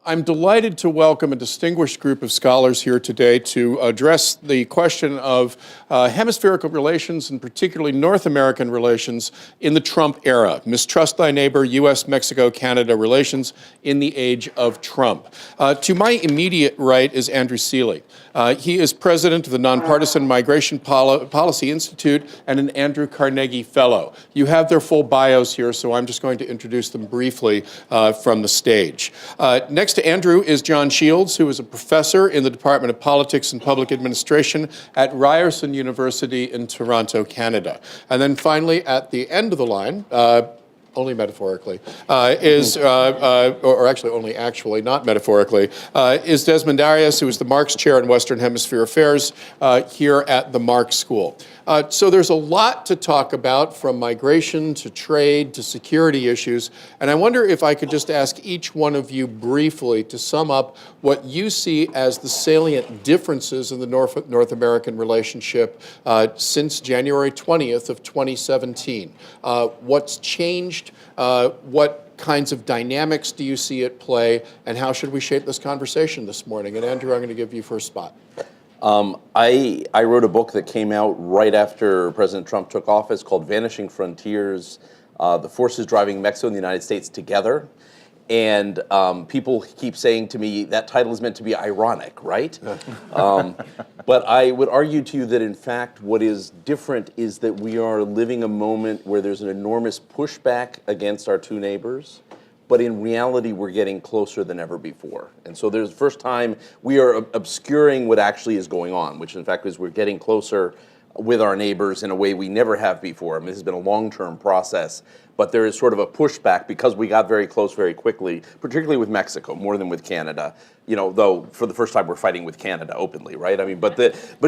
I'm delighted to welcome a distinguished group of scholars here today to address the question of hemispherical relations, and particularly North American relations in the Trump era. Mistrust thy neighbor, U.S.-Mexico-Canada relations in the age of Trump. To my immediate right is Andrew Seeley. He is president of the Nonpartisan Migration Policy Institute and an Andrew Carnegie Fellow. You have their full bios here, so I'm just going to introduce them briefly from the stage. Next to Andrew is John Shields, who is a professor in the Department of Politics and Public Administration at Ryerson University in Toronto, Canada. And then finally, at the end of the line, only metaphorically, or actually only actually, not metaphorically, is Desmond Arias, who is the Marxe Chair in Western Hemisphere Affairs here at the Marxe School. So there's a lot to talk about, from migration to trade to security issues, and I wonder if I could just ask each one of you briefly to sum up what you see as the salient differences in the North American relationship since January 20th of 2017. What's changed? What kinds of dynamics do you see at play, and how should we shape this conversation this morning? And Andrew, I'm going to give you first spot. I wrote a book that came out right after President Trump took office called Vanishing Frontiers, The Forces Driving Mexico and the United States Together. And people keep saying to me, that title is meant to be ironic, right? But I would argue to you that, in fact, what is different is that we are living a moment where there's an enormous pushback against our two neighbors. But in reality, we're getting closer than ever before. And so there's the first time we are obscuring what actually is going on, which in fact is we're getting closer with our neighbors in a way we never have before. I mean, this has been a long-term process, but there is sort of a pushback because we got very close very quickly, particularly with Mexico, more than with Canada. You know, though for the first time we're fighting with Canada openly, right? I mean, but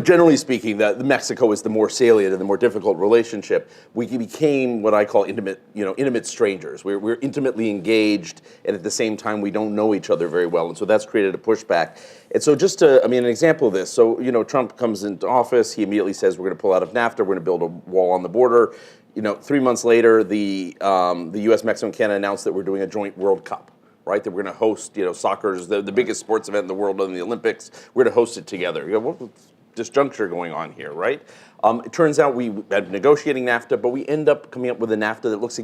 generally speaking, the Mexico is the more salient and the more difficult relationship. We became what I call intimate strangers. We're intimately engaged, and at the same time we don't know each other very well, and so that's created a pushback. And so just an example of this. So, Trump comes into office, he immediately says we're going to pull out of NAFTA, we're going to build a wall on the border. 3 months later, the U.S., Mexico, and Canada announced that we're doing a joint World Cup, right? That we're going to host, soccer's the biggest sports event in the world other than the Olympics. We're going to host it together. What's disjuncture going on here, right? It turns out we had negotiating NAFTA, but we end up coming up with a NAFTA that looks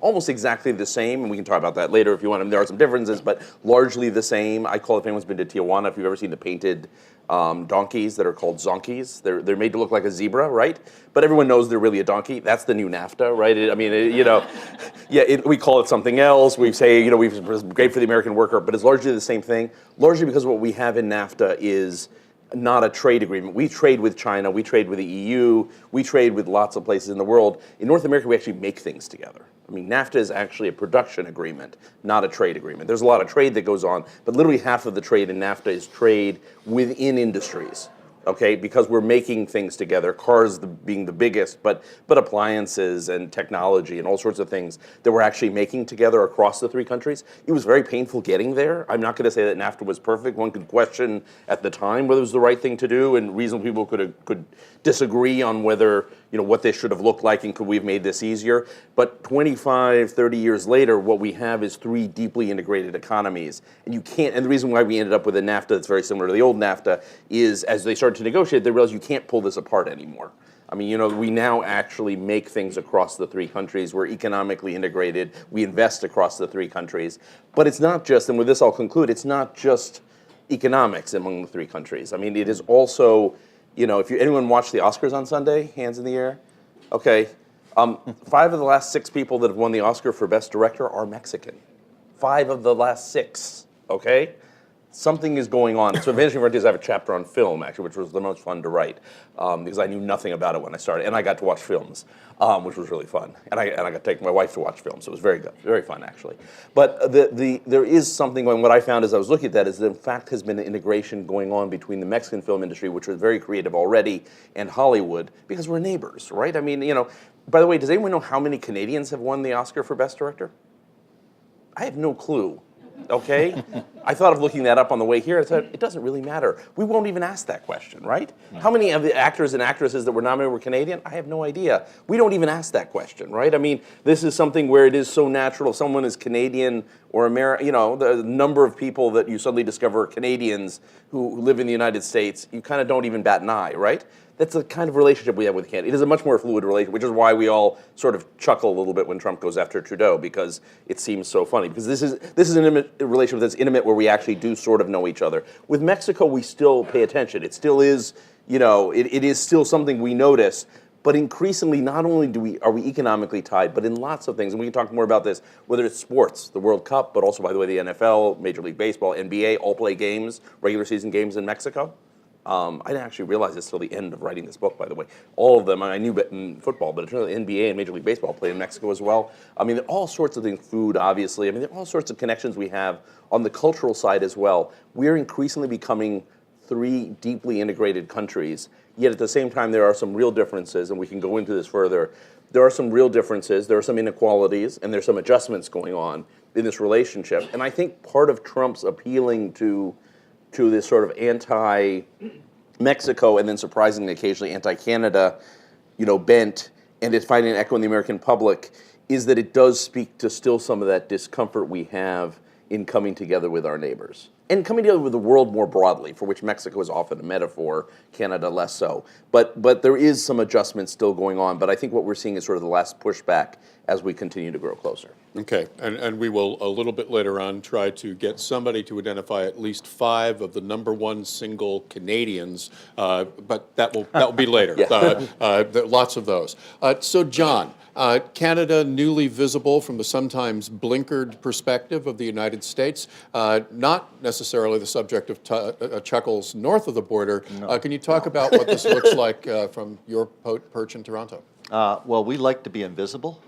almost exactly the same, and we can talk about that later if you want. There are some differences, but largely the same. I call it, if anyone's been to Tijuana, if you've ever seen the painted donkeys that are called zonkies. They're made to look like a zebra, right? But everyone knows they're really a donkey. That's the new NAFTA, right? We call it something else. We say, it's great for the American worker, but it's largely the same thing. Largely because what we have in NAFTA is not a trade agreement. We trade with China, we trade with the EU, we trade with lots of places in the world. In North America, we actually make things together. I mean, NAFTA is actually a production agreement, not a trade agreement. There's a lot of trade that goes on, but literally half of the trade in NAFTA is trade within industries. Okay, because we're making things together, cars being the biggest, but appliances and technology and all sorts of things that we're actually making together across the three countries. It was very painful getting there. I'm not going to say that NAFTA was perfect. One could question at the time whether it was the right thing to do, and reasonable people could disagree on whether, what they should have looked like and could we have made this easier. But 25, 30 years later, what we have is three deeply integrated economies. And the reason why we ended up with a NAFTA that's very similar to the old NAFTA is, as they started to negotiate, they realized you can't pull this apart anymore. I mean, we now actually make things across the three countries. We're economically integrated. We invest across the three countries. But it's not just, and with this I'll conclude, it's not just economics among the three countries. I mean, it is also, if anyone watched the Oscars on Sunday, hands in the air? Okay. 5 of the last 6 people that have won the Oscar for Best Director are Mexican. 5 of the last 6, okay? Something is going on. So Vanishing Frontiers, I have a chapter on film, actually, which was the most fun to write, because I knew nothing about it when I started, and I got to watch films, which was really fun. And I got to take my wife to watch films, so it was very good, very fun, actually. But there is something going. What I found as I was looking at that is that, in fact, has been an integration going on between the Mexican film industry, which was very creative already, and Hollywood, because we're neighbors, right? I mean, by the way, does anyone know how many Canadians have won the Oscar for Best Director? I have no clue. Okay? I thought of looking that up on the way here. I said, it doesn't really matter. We won't even ask that question, right? How many of the actors and actresses that were nominated were Canadian? I have no idea. We don't even ask that question, right? I mean, this is something where it is so natural. If someone is Canadian or American, the number of people that you suddenly discover are Canadians who live in the United States, you kind of don't even bat an eye, right? That's the kind of relationship we have with Canada. It is a much more fluid relationship, which is why we all sort of chuckle a little bit when Trump goes after Trudeau, because it seems so funny. Because this is an intimate relationship that's intimate, where we actually do sort of know each other. With Mexico, we still pay attention. It still is, it is still something we notice. But increasingly, not only are we economically tied, but in lots of things, and we can talk more about this, whether it's sports, the World Cup, but also, by the way, the NFL, Major League Baseball, NBA, all play games, regular season games in Mexico. I didn't actually realize this till the end of writing this book, by the way. All of them, I knew in football, but it turns out the NBA and Major League Baseball play in Mexico as well. I mean, there are all sorts of things, food, obviously. I mean, there are all sorts of connections we have on the cultural side as well. We're increasingly becoming 3 deeply integrated countries, yet at the same time, there are some real differences, and we can go into this further. There are some real differences, there are some inequalities, and there's some adjustments going on in this relationship. And I think part of Trump's appealing to this sort of anti-Mexico and then surprisingly occasionally anti-Canada, bent, and it's finding an echo in the American public, is that it does speak to still some of that discomfort we have in coming together with our neighbors. And coming together with the world more broadly, for which Mexico is often a metaphor, Canada less so. But there is some adjustment still going on, but I think what we're seeing is sort of the last pushback as we continue to grow closer. Okay, and we will a little bit later on try to get somebody to identify at least 5 of the #1 single Canadians, but that will be later. Yeah. There are lots of those. So John, Canada newly visible from the sometimes blinkered perspective of the United States, not necessarily the subject of chuckles north of the border. No. Can you talk about what this looks like from your perch in Toronto? Well, we like to be invisible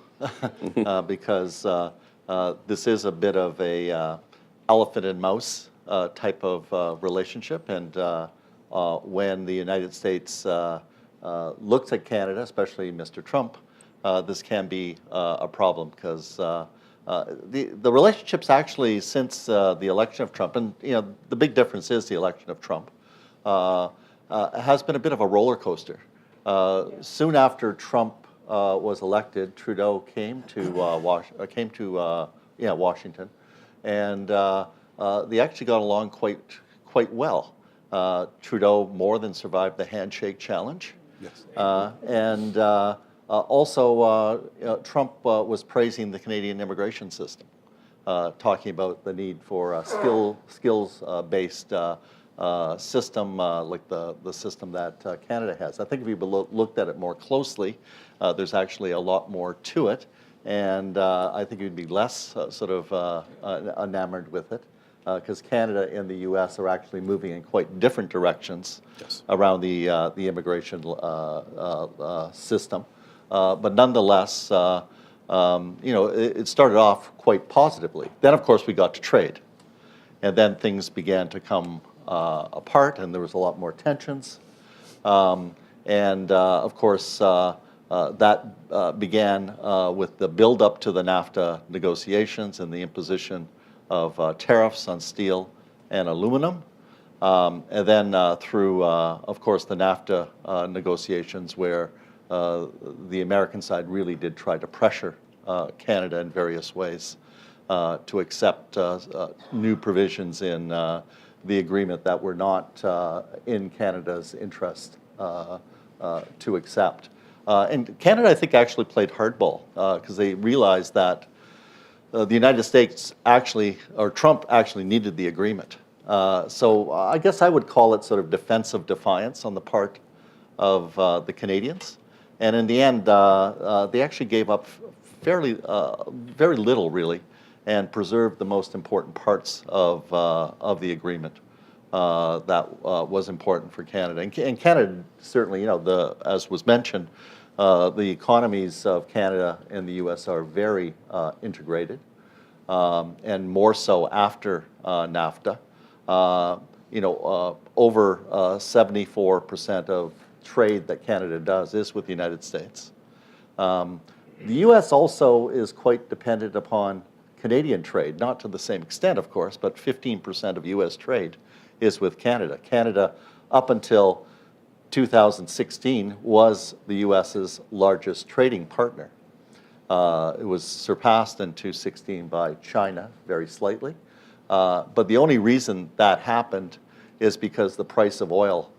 because this is a bit of a elephant and mouse type of relationship. And when the United States looks at Canada, especially Mr. Trump, this can be a problem because the relationships actually since the election of Trump, and the big difference is the election of Trump, has been a bit of a roller coaster. Soon after Trump was elected, Trudeau came to Washington, and they actually got along quite well. Trudeau more than survived the handshake challenge. Yes. And also, Trump was praising the Canadian immigration system, talking about the need for a skills-based system like the system that Canada has. I think if you looked at it more closely, there's actually a lot more to it, and I think you'd be less enamored with it, because Canada and the U.S. are actually moving in quite different directions. Yes. Around the immigration system. But nonetheless, it started off quite positively. Then, of course, we got to trade. And then things began to come apart, and there was a lot more tensions. Of course, that began with the build-up to the NAFTA negotiations and the imposition of tariffs on steel and aluminum. And then through, of course, the NAFTA negotiations, where the American side really did try to pressure Canada in various ways to accept new provisions in the agreement that were not in Canada's interest to accept. And Canada, I think, actually played hardball because they realized that the United States actually, or Trump actually needed the agreement. So I guess I would call it sort of defensive defiance on the part of the Canadians. And in the end, they actually gave up very little, really, and preserved the most important parts of the agreement that was important for Canada. And Canada certainly, as was mentioned, the economies of Canada and the U.S. are very integrated, and more so after NAFTA. Over 74% of trade that Canada does is with the United States. The U.S. also is quite dependent upon Canadian trade, not to the same extent, of course, but 15% of U.S. trade is with Canada. Canada, up until 2016, was the U.S.'s largest trading partner. It was surpassed in 2016 by China, very slightly. But the only reason that happened is because the price of oil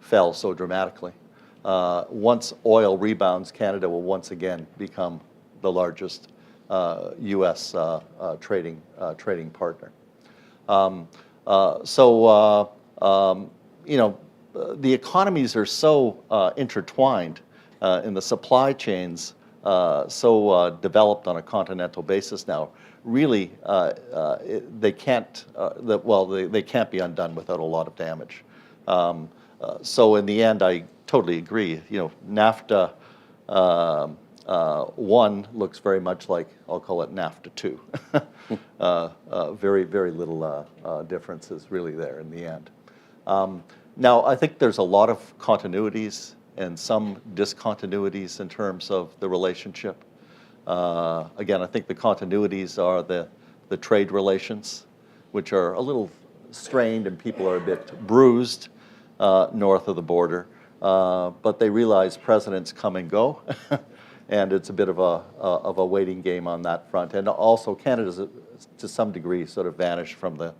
fell so dramatically. Once oil rebounds, Canada will once again become the largest U.S. trading partner. The economies are so intertwined, and the supply chains so developed on a continental basis now. Really, they can't be undone without a lot of damage. So in the end, I totally agree. NAFTA 1 looks very much like, I'll call it NAFTA 2. Very, very little differences really there in the end. Now, I think there's a lot of continuities and some discontinuities in terms of the relationship. Again, I think the continuities are the trade relations, which are a little strained and people are a bit bruised north of the border. But they realize presidents come and go, and it's a bit of a waiting game on that front. And also, Canada's to some degree sort of vanished from the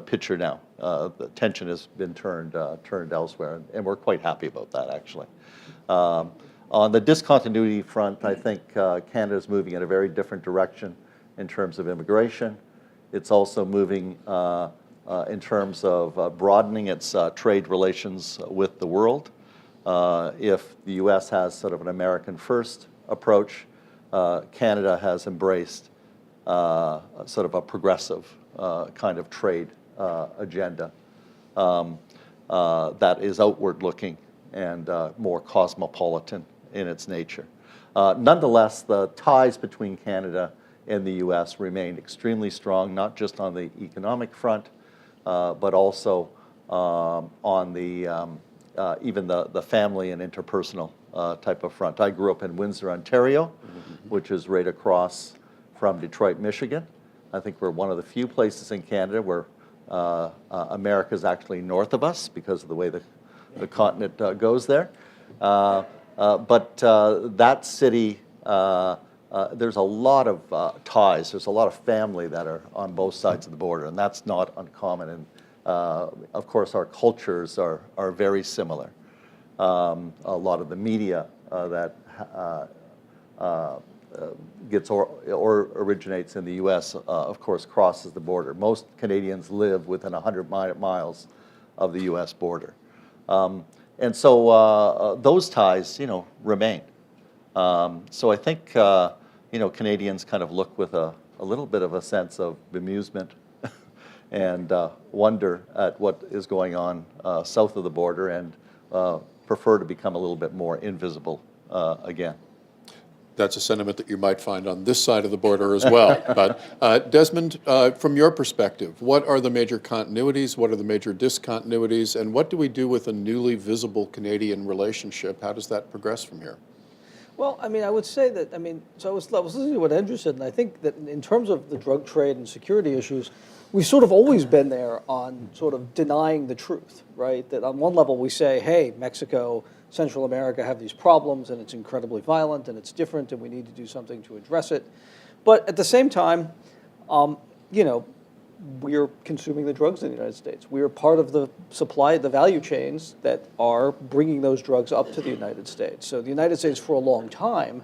picture now. The attention has been turned elsewhere, and we're quite happy about that, actually. On the discontinuity front, I think Canada's moving in a very different direction in terms of immigration. It's also moving in terms of broadening its trade relations with the world. If the U.S. has sort of an American first approach, Canada has embraced sort of a progressive kind of trade agenda that is outward looking and more cosmopolitan in its nature. Nonetheless, the ties between Canada and the U.S. remain extremely strong, not just on the economic front, but also on the even the family and interpersonal type of front. I grew up in Windsor, Ontario, which is right across from Detroit, Michigan. I think we're one of the few places in Canada where America is actually north of us because of the way the continent goes there. But that city, there's a lot of ties. There's a lot of family that are on both sides of the border, and that's not uncommon. And of course, our cultures are very similar. A lot of the media that gets or originates in the U.S., of course, crosses the border. Most Canadians live within 100 miles of the U.S. border. And so those ties, remain. So I think, Canadians kind of look with a little bit of a sense of bemusement and wonder at what is going on south of the border and prefer to become a little bit more invisible again. That's a sentiment that you might find on this side of the border as well. But Desmond, from your perspective, what are the major continuities? What are the major discontinuities? And what do we do with a newly visible Canadian relationship? How does that progress from here? Well, I would say that, so I was listening to what Andrew said, and I think that in terms of the drug trade and security issues, we've sort of always been there on sort of denying the truth, right? That on one level we say, hey, Mexico, Central America have these problems, and it's incredibly violent, and it's different, and we need to do something to address it. But at the same time, we're consuming the drugs in the United States. We are part of the supply, the value chains that are bringing those drugs up to the United States. So the United States, for a long time,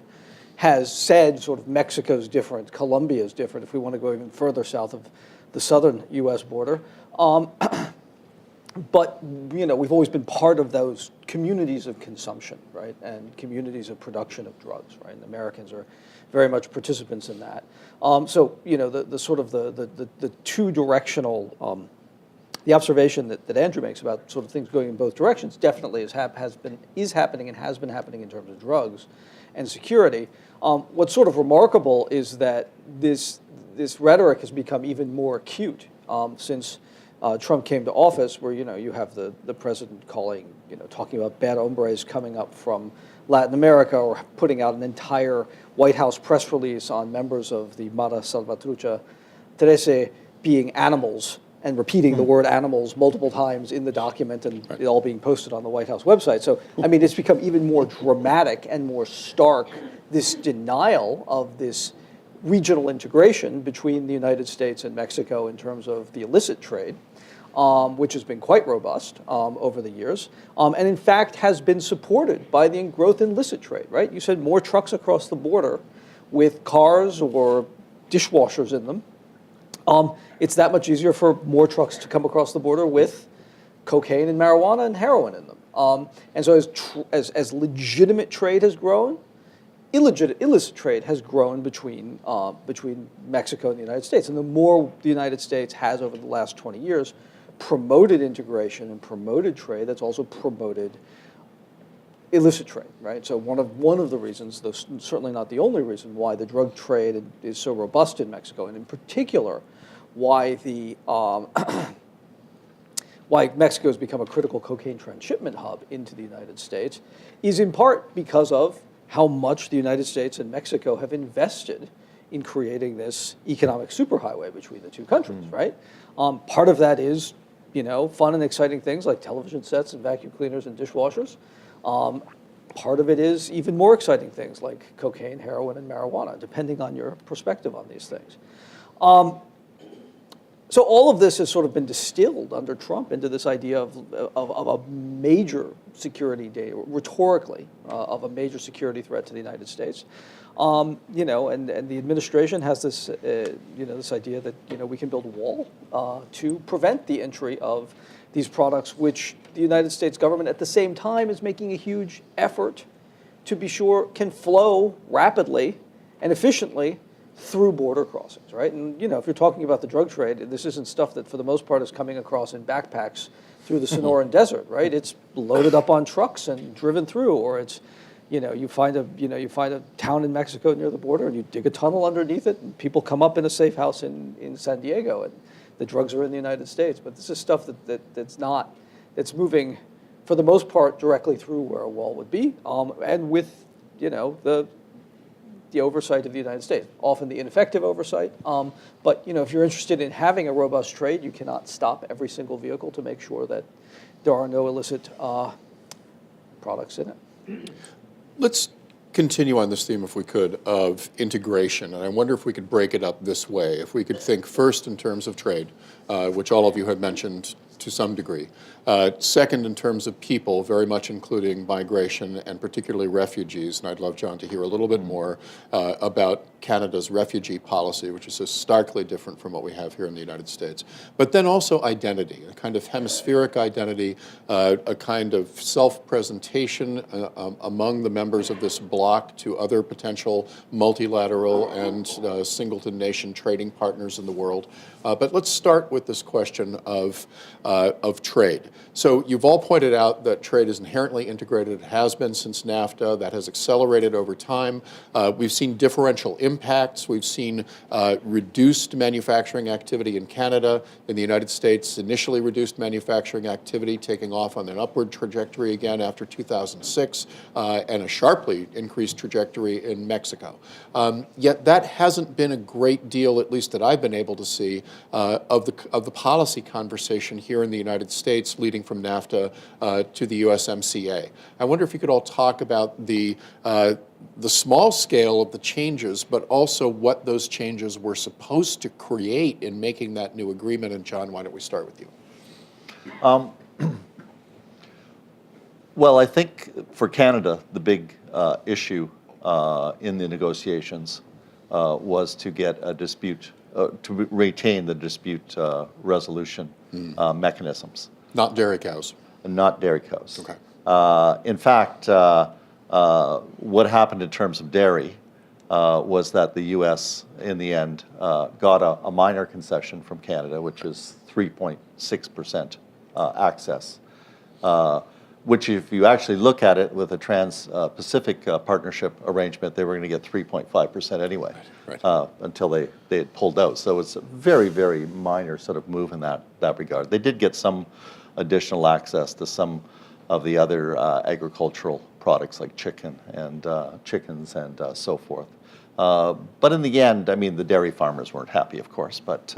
has said sort of Mexico's different, Colombia's different, if we want to go even further south of the southern U.S. border. But, we've always been part of those communities of consumption, right, and communities of production of drugs, right, and Americans are very much participants in that. So, the sort of the two-directional, the observation that Andrew makes about sort of things going in both directions definitely is happening and has been happening in terms of drugs and security. What's sort of remarkable is that this rhetoric has become even more acute since Trump came to office, where you have the president talking about bad hombres coming up from Latin America, or putting out an entire White House press release on members of the Mara Salvatrucha Terese being animals, and repeating the word animals multiple times in the document, and it all being posted on the White House website. So, I mean, it's become even more dramatic and more stark, this denial of this regional integration between the United States and Mexico in terms of the illicit trade, which has been quite robust over the years, and in fact has been supported by the growth in illicit trade, right? You said more trucks across the border with cars or dishwashers in them. It's that much easier for more trucks to come across the border with cocaine and marijuana and heroin in them. And so as legitimate trade has grown, illicit trade has grown between Mexico and the United States. And the more the United States has, over the last 20 years, promoted integration and promoted trade, that's also promoted illicit trade, right? So one of the reasons, though certainly not the only reason, why the drug trade is so robust in Mexico, and in particular, why why Mexico has become a critical cocaine transshipment hub into the United States, is in part because of how much the United States and Mexico have invested in creating this economic superhighway between the two countries, right? Part of that is, fun and exciting things like television sets and vacuum cleaners and dishwashers. Part of it is even more exciting things like cocaine, heroin, and marijuana, depending on your perspective on these things. So all of this has sort of been distilled under Trump into this idea of a major security rhetorically, of a major security threat to the United States. And the administration has this, this idea that, we can build a wall to prevent the entry of these products, which the United States government at the same time is making a huge effort to be sure can flow rapidly and efficiently through border crossings, right? And, if you're talking about the drug trade, this isn't stuff that for the most part is coming across in backpacks through the Sonoran Desert, right? It's loaded up on trucks and driven through, or it's, you find a town in Mexico near the border and you dig a tunnel underneath it and people come up in a safe house in San Diego and the drugs are in the United States. But this is stuff that's moving for the most part directly through where a wall would be, and with, the oversight of the United States, often the ineffective oversight. But if you're interested in having a robust trade, you cannot stop every single vehicle to make sure that there are no illicit products in it. Let's continue on this theme, if we could, of integration. And I wonder if we could break it up this way. If we could think first in terms of trade, which all of you have mentioned to some degree. Second, in terms of people, very much including migration and particularly refugees. And I'd love, John, to hear a little bit more about Canada's refugee policy, which is so starkly different from what we have here in the United States. But then also identity, a kind of hemispheric identity, a kind of self-presentation among the members of this bloc to other potential multilateral and singleton nation trading partners in the world. But let's start with this question of trade. So you've all pointed out that trade is inherently integrated. It has been since NAFTA. That has accelerated over time. We've seen differential impacts. We've seen reduced manufacturing activity in Canada. In the United States, initially reduced manufacturing activity, taking off on an upward trajectory again after 2006, and a sharply increased trajectory in Mexico. Yet that hasn't been a great deal, at least that I've been able to see, of the policy conversation here in the United States, leading from NAFTA to the USMCA. I wonder if you could all talk about the small scale of the changes, but also what those changes were supposed to create in making that new agreement. And John, why don't we start with you? Well, I think for Canada, the big issue in the negotiations was to get a dispute, to retain the dispute resolution mechanisms. Not dairy cows. Not dairy cows. Okay. In fact, what happened in terms of dairy was that the U.S. in the end got a minor concession from Canada, which is 3.6% access. which if you actually look at it with a Trans-Pacific partnership arrangement, they were going to get 3.5% anyway, Right. until they had pulled out. So it's a very, very minor sort of move in that regard. They did get some additional access to some of the other agricultural products like chickens and so forth. But in the end, I mean, the dairy farmers weren't happy, of course. But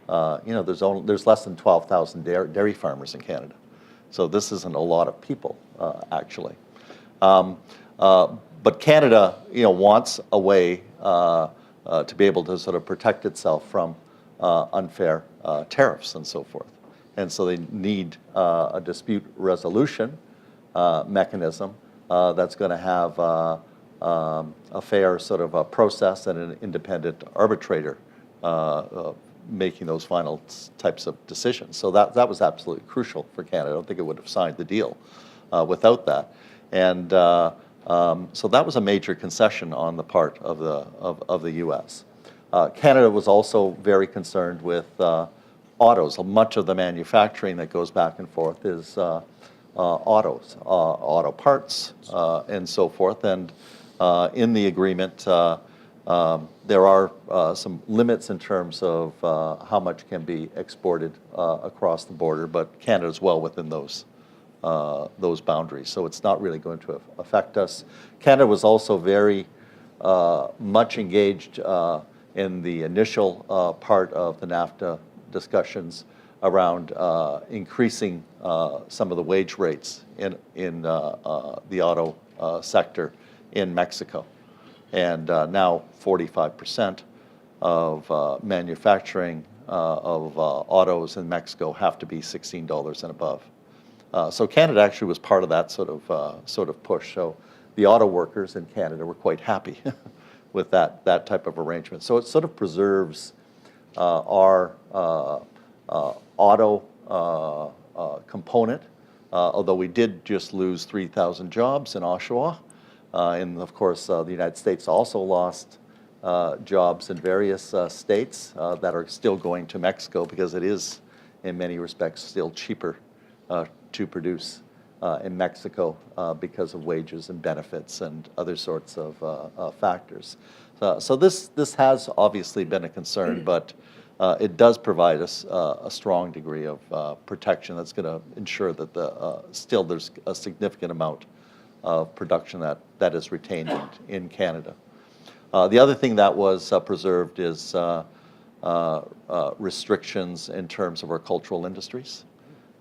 there's less than 12,000 dairy farmers in Canada. So this isn't a lot of people, actually. But Canada, wants a way to be able to sort of protect itself from unfair tariffs and so forth. And so they need a dispute resolution mechanism that's going to have a fair sort of a process and an independent arbitrator making those final types of decisions. So that was absolutely crucial for Canada. I don't think it would have signed the deal without that. And so that was a major concession on the part of the U.S. Canada was also very concerned with autos. Much of the manufacturing that goes back and forth is autos, auto parts, and so forth. And in the agreement, there are some limits in terms of how much can be exported across the border, but Canada's well within those boundaries, so it's not really going to affect us. Canada was also very much engaged in the initial part of the NAFTA discussions around increasing some of the wage rates in the auto sector in Mexico. And now 45% of manufacturing of autos in Mexico have to be $16 and above. So Canada actually was part of that sort of push. So the auto workers in Canada were quite happy with that type of arrangement. So it sort of preserves our auto component, although we did just lose 3,000 jobs in Oshawa. And of course, the United States also lost jobs in various states that are still going to Mexico because it is, in many respects, still cheaper to produce in Mexico because of wages and benefits and other sorts of factors. So this has obviously been a concern, but it does provide us a strong degree of protection that's going to ensure that still there's a significant amount of production that is retained in Canada. The other thing that was preserved is restrictions in terms of our cultural industries.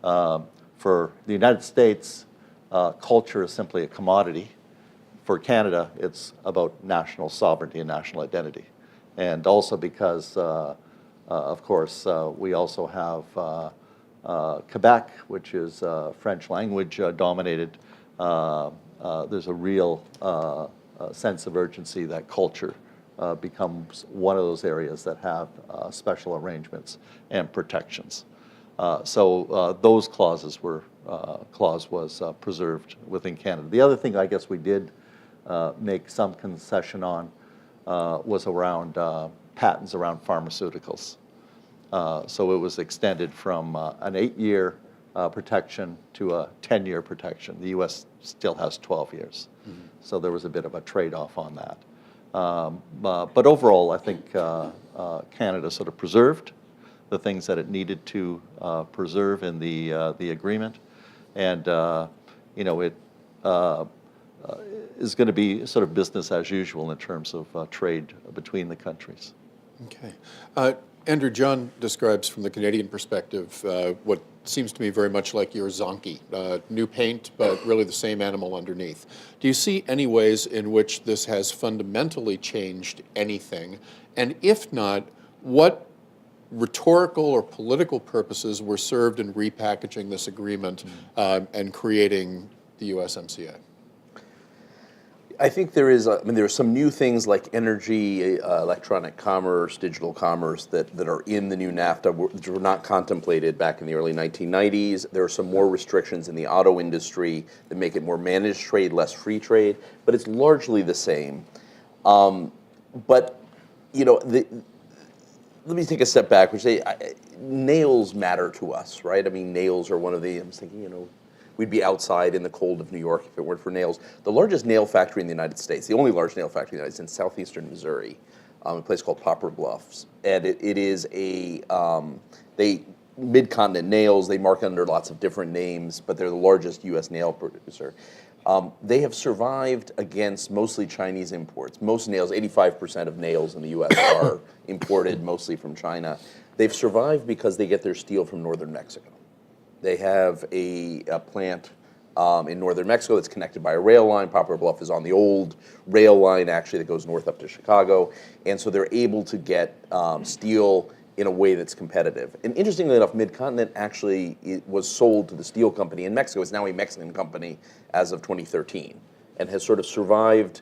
For the United States, culture is simply a commodity. For Canada, it's about national sovereignty and national identity. And also because, of course, we also have Quebec, which is French language dominated. There's a real sense of urgency that culture becomes one of those areas that have special arrangements and protections. So those clause was preserved within Canada. The other thing I guess we did make some concession on was around patents around pharmaceuticals. So it was extended from an 8-year protection to a 10-year protection. The U.S. still has 12 years. Mm-hmm. So there was a bit of a trade-off on that. But overall, I think Canada sort of preserved the things that it needed to preserve in the agreement. And, it is going to be sort of business as usual in terms of trade between the countries. Okay. Andrew, John describes from the Canadian perspective what seems to me very much like your Zonky, new paint, but really the same animal underneath. Do you see any ways in which this has fundamentally changed anything? And if not, what rhetorical or political purposes were served in repackaging this agreement and creating the USMCA? I think there are some new things like energy, electronic commerce, digital commerce that are in the new NAFTA, which were not contemplated back in the early 1990s. There are some more restrictions in the auto industry that make it more managed trade, less free trade, but it's largely the same. But, let me take a step back, which nails matter to us, right? I mean, nails are one of the, I'm thinking, we'd be outside in the cold of New York if it weren't for nails. The largest nail factory in the United States, the only large nail factory in the United States, in southeastern Missouri, a place called Poplar Bluffs. And it is they mid-continent nails. They market under lots of different names, but they're the largest U.S. nail producer. They have survived against mostly Chinese imports. Most nails, 85% of nails in the U.S. are imported mostly from China. They've survived because they get their steel from northern Mexico. They have a plant in northern Mexico that's connected by a rail line. Poplar Bluff is on the old rail line, actually, that goes north up to Chicago. And so they're able to get steel in a way that's competitive. And interestingly enough, Mid-Continent actually was sold to the steel company in Mexico. It's now a Mexican company as of 2013 and has sort of survived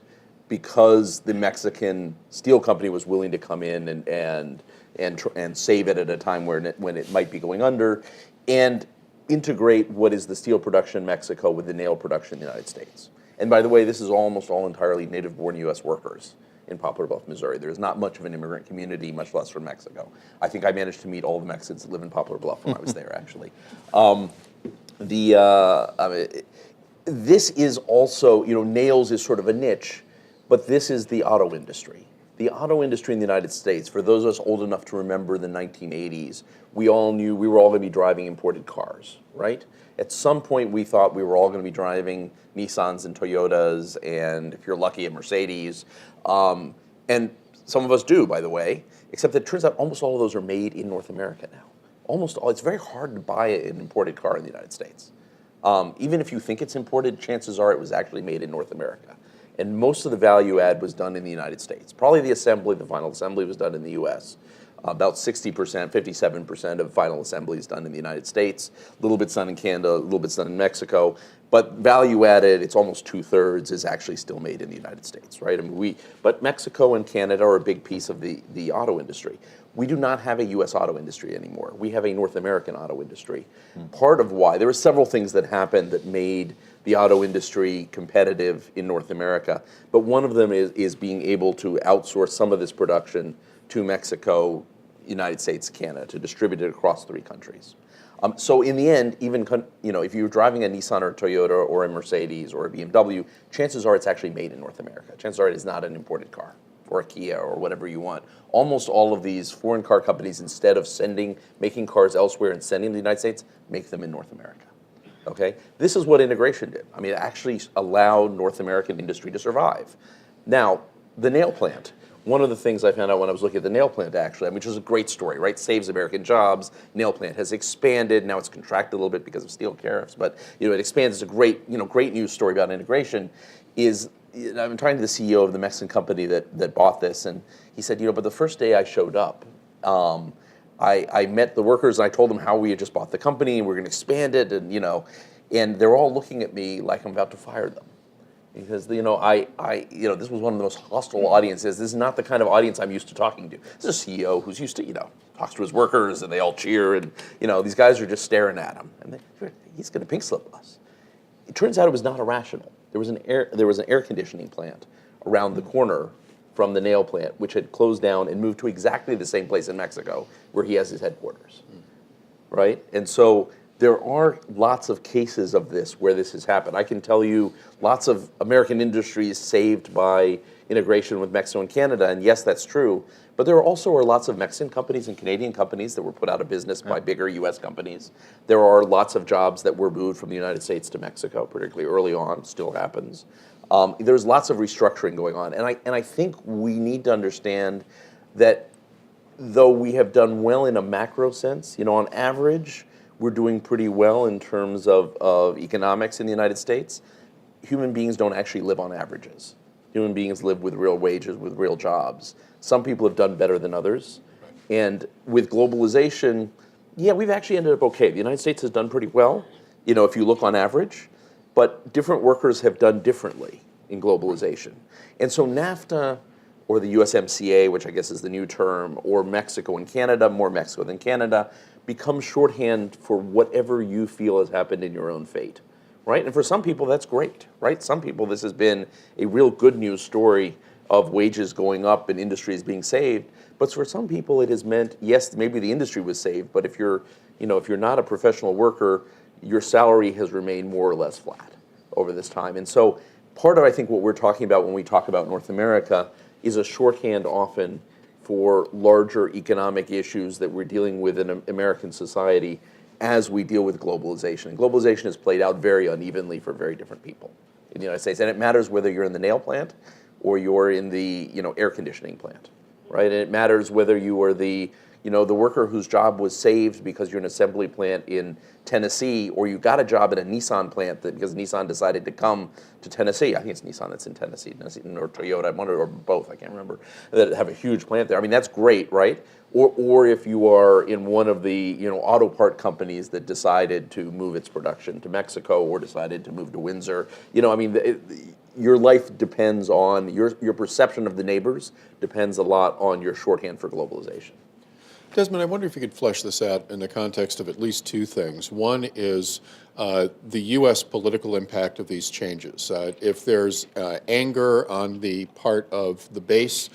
because the Mexican steel company was willing to come in and save it at a time when it might be going under and integrate what is the steel production in Mexico with the nail production in the United States. And by the way, this is almost all entirely native-born U.S. workers in Poplar Bluff, Missouri. There's not much of an immigrant community, much less from Mexico. I think I managed to meet all the Mexicans that live in Poplar Bluff when I was there, actually. This is also, nails is sort of a niche, but this is the auto industry. The auto industry in the United States, for those of us old enough to remember the 1980s, we all knew we were all going to be driving imported cars, right? At some point, we thought we were all going to be driving Nissans and Toyotas, and if you're lucky, a Mercedes. And some of us do, by the way, except that it turns out almost all of those are made in North America now. Almost all. It's very hard to buy an imported car in the United States. Even if you think it's imported, chances are it was actually made in North America. And most of the value add was done in the United States. Probably the final assembly was done in the US. About 60%, 57% of final assembly is done in the United States. A little bit's done in Canada, a little bit's done in Mexico. But value added, it's almost 2/3 is actually still made in the United States, right? But Mexico and Canada are a big piece of the auto industry. We do not have a U.S. auto industry anymore. We have a North American auto industry. Part of why, there were several things that happened that made the auto industry competitive in North America, but one of them is being able to outsource some of this production to Mexico, United States, Canada, to distribute it across 3 countries. So in the end, even if you're driving a Nissan or a Toyota or a Mercedes or a BMW, chances are it's actually made in North America. Chances are it is not an imported car or a Kia or whatever you want. Almost all of these foreign car companies, instead of making cars elsewhere and sending them to the United States, make them in North America. Okay? This is what integration did. I mean, it actually allowed North American industry to survive. Now, the nail plant. One of the things I found out when I was looking at the nail plant, actually, which is a great story, right? Saves American jobs. Nail plant has expanded. Now it's contracted a little bit because of steel tariffs, but it expands. It's a great news story about integration. I've been talking to the CEO of the Mexican company that bought this, and he said, but the first day I showed up, I met the workers and I told them how we had just bought the company and we're going to expand it, and they're all looking at me like I'm about to fire them. Because this was one of the most hostile audiences. This is not the kind of audience I'm used to talking to. This is a CEO who's used to, talks to his workers and they all cheer and, these guys are just staring at him. And he's going to pink slip us. It turns out it was not irrational. There was an air conditioning plant around the corner from the nail plant, which had closed down and moved to exactly the same place in Mexico where he has his headquarters, right? And so there are lots of cases of this where this has happened. I can tell you lots of American industries saved by integration with Mexico and Canada, and yes, that's true. But there also are lots of Mexican companies and Canadian companies that were put out of business by bigger U.S. companies. There are lots of jobs that were moved from the United States to Mexico, particularly early on, still happens. There's lots of restructuring going on, and I think we need to understand that though we have done well in a macro sense, on average, we're doing pretty well in terms of economics in the United States. Human beings don't actually live on averages. Human beings live with real wages, with real jobs. Some people have done better than others. And with globalization, we've actually ended up okay. The United States has done pretty well, if you look on average, but different workers have done differently in globalization. And so NAFTA, or the USMCA, which I guess is the new term, or Mexico and Canada, more Mexico than Canada, becomes shorthand for whatever you feel has happened in your own fate, right? And for some people, that's great, right? Some people, this has been a real good news story of wages going up and industries being saved. But for some people, it has meant, yes, maybe the industry was saved, but if you're not a professional worker, your salary has remained more or less flat over this time. And so part of, I think, what we're talking about when we talk about North America is a shorthand often for larger economic issues that we're dealing with in American society as we deal with globalization. And globalization has played out very unevenly for very different people in the United States. And it matters whether you're in the nail plant or you're in the air conditioning plant, right? And it matters whether you are the worker whose job was saved because you're in an assembly plant in Tennessee, or you got a job at a Nissan plant because Nissan decided to come to Tennessee. I think it's Nissan that's in Tennessee or Toyota, I wonder, or both, I can't remember, that have a huge plant there. I mean, that's great, right? Or if you are in one of the auto part companies that decided to move its production to Mexico or decided to move to Windsor. I mean, your life depends on, your perception of the neighbors depends a lot on your shorthand for globalization. Desmond, I wonder if you could flesh this out in the context of at least two things. One is the U.S. political impact of these changes. If there's anger on the part of the base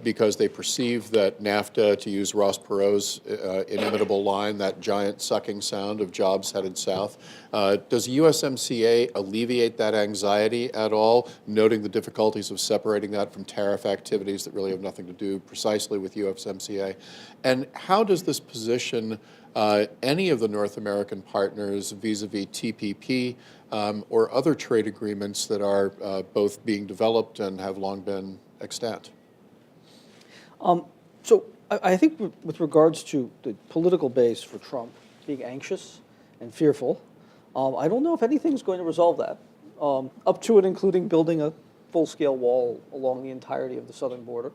because they perceive that NAFTA, to use Ross Perot's inimitable line, that giant sucking sound of jobs headed south, does USMCA alleviate that anxiety at all, noting the difficulties of separating that from tariff activities that really have nothing to do precisely with USMCA? And how does this position any of the North American partners vis-a-vis TPP or other trade agreements that are both being developed and have long been extant? So I think with regards to the political base for Trump being anxious and fearful, I don't know if anything's going to resolve that, up to and including building a full-scale wall along the entirety of the southern border.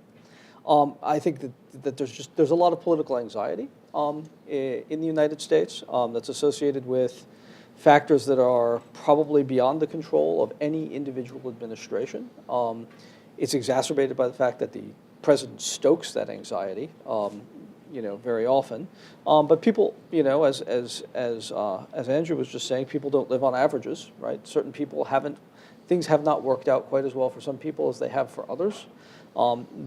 I think that there's a lot of political anxiety in the United States that's associated with factors that are probably beyond the control of any individual administration. It's exacerbated by the fact that the president stokes that anxiety, very often. But people, as Andrew was just saying, people don't live on averages, right? Certain people things have not worked out quite as well for some people as they have for others.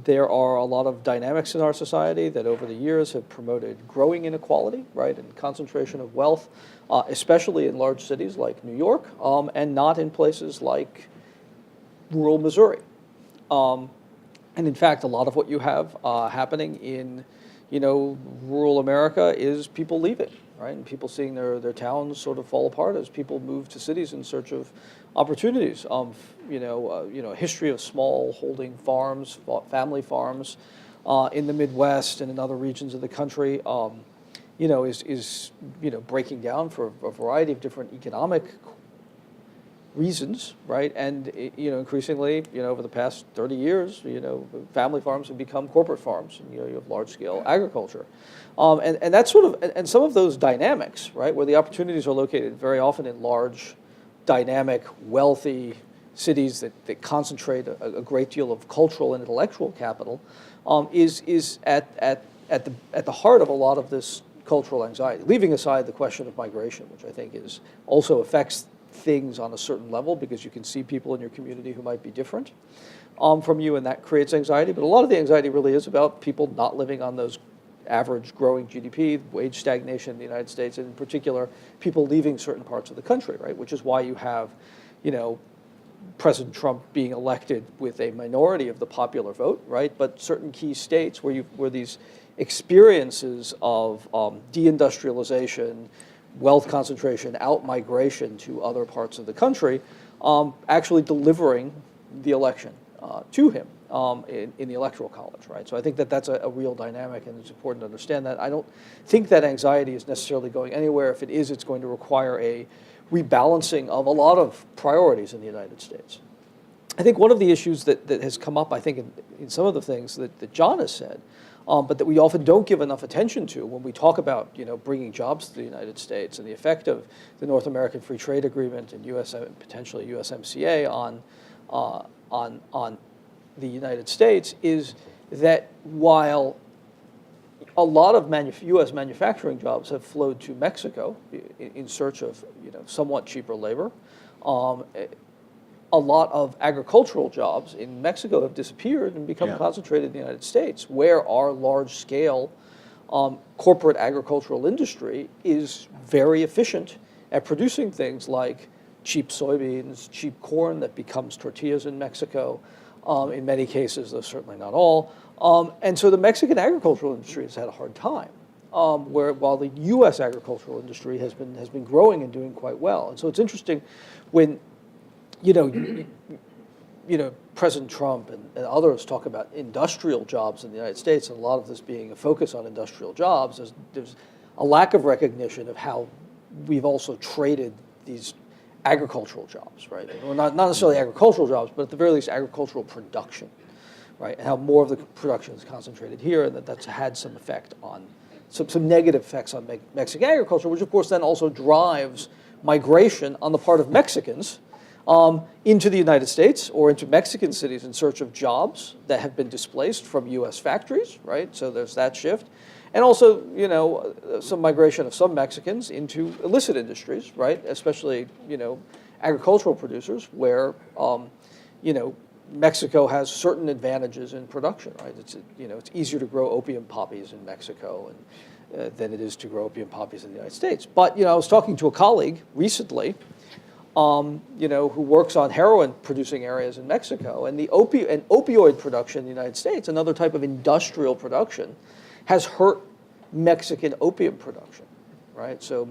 There are a lot of dynamics in our society that over the years have promoted growing inequality, right, and concentration of wealth, especially in large cities like New York, and not in places like rural Missouri. And in fact, a lot of what you have happening in, rural America is people leaving, right, and people seeing their towns sort of fall apart as people move to cities in search of opportunities. A history of small holding farms, family farms, in the Midwest and in other regions of the country, is breaking down for a variety of different economic reasons, right? And increasingly, over the past 30 years, family farms have become corporate farms. And, you have large-scale agriculture, and that's sort of and some of those dynamics, right, where the opportunities are located very often in large, dynamic, wealthy cities that concentrate a great deal of cultural and intellectual capital, is at the heart of a lot of this cultural anxiety. Leaving aside the question of migration, which I think also affects things on a certain level because you can see people in your community who might be different from you, and that creates anxiety. But a lot of the anxiety really is about people not living on those average growing GDP, wage stagnation in the United States, and in particular, people leaving certain parts of the country, right? Which is why you have, President Trump being elected with a minority of the popular vote, right? But certain key states where these experiences of deindustrialization, wealth concentration, out-migration to other parts of the country, actually delivering the election to him in the Electoral College, right? So I think that's a real dynamic, and it's important to understand that. I don't think that anxiety is necessarily going anywhere. If it is, it's going to require a rebalancing of a lot of priorities in the United States. I think one of the issues that has come up, I think, in some of the things that John has said, but that we often don't give enough attention to when we talk about bringing jobs to the United States and the effect of the North American Free Trade Agreement and potentially USMCA on the United States, is that while a lot of U.S. manufacturing jobs have flowed to Mexico in search of somewhat cheaper labor, a lot of agricultural jobs in Mexico have disappeared and become concentrated in the United States, where our large-scale corporate agricultural industry is very efficient at producing things like cheap soybeans, cheap corn that becomes tortillas in Mexico, in many cases, though certainly not all. And so the Mexican agricultural industry has had a hard time, while the U.S. agricultural industry has been growing and doing quite well. And so it's interesting when, President Trump and others talk about industrial jobs in the United States, and a lot of this being a focus on industrial jobs. There's a lack of recognition of how we've also traded these agricultural jobs, right? Well, not necessarily agricultural jobs, but at the very least agricultural production, right? And how more of the production is concentrated here, and that's had some effect on, some negative effects on Mexican agriculture, which of course then also drives migration on the part of Mexicans into the United States or into Mexican cities in search of jobs that have been displaced from U.S. factories, right? So there's that shift. And also, some migration of some Mexicans into illicit industries, right? Especially, agricultural producers where, Mexico has certain advantages in production, right? It's easier to grow opium poppies in Mexico than it is to grow opium poppies in the United States. But, I was talking to a colleague recently, who works on heroin producing areas in Mexico, and opioid production in the United States, another type of industrial production, has hurt Mexican opium production, right? So